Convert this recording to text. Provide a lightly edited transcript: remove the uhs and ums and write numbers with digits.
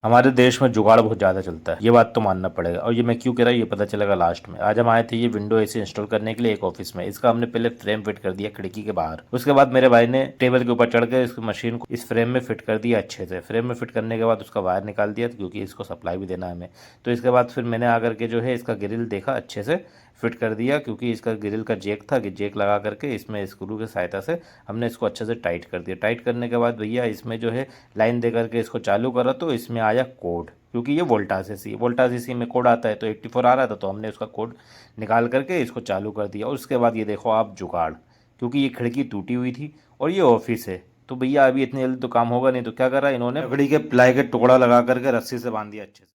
हमारे देश में जुगाड़ बहुत ज़्यादा चलता है, ये बात तो मानना पड़ेगा। और ये मैं क्यों कह रहा हूँ ये पता चलेगा लास्ट में। आज हम आए थे ये विंडो एसी इंस्टॉल करने के लिए एक ऑफिस में। इसका हमने पहले फ्रेम फिट कर दिया खिड़की के बाहर। उसके बाद मेरे भाई ने टेबल के ऊपर चढ़ कर इस मशीन को इस फ्रेम में फिट कर दिया अच्छे से। फ्रेम में फिट करने के बाद उसका वायर निकाल दिया क्योंकि इसको सप्लाई भी देना है हमें। तो इसके बाद फिर मैंने आकर के जो है इसका ग्रिल देखा अच्छे से फिट कर दिया, क्योंकि इसका ग्रिल का जेक था कि जेक लगा करके इसमें स्क्रू की सहायता से हमने इसको अच्छे से टाइट कर दिया। टाइट करने के बाद भैया इसमें जो है लाइन दे करके इसको चालू करा तो इसमें आया कोड, क्योंकि ये वोल्टास एसी में कोड आता है। तो 84 आ रहा था, तो हमने उसका कोड निकाल करके इसको चालू कर दिया। और उसके बाद ये देखो आप जुगाड़, क्योंकि ये खिड़की टूटी हुई थी और ये ऑफिस है, तो भैया अभी इतनी जल्दी तो काम होगा नहीं। तो क्या करा इन्होंने लकड़ी के प्लाई के टुकड़ा लगा करके रस्सी से बांध दिया अच्छे से।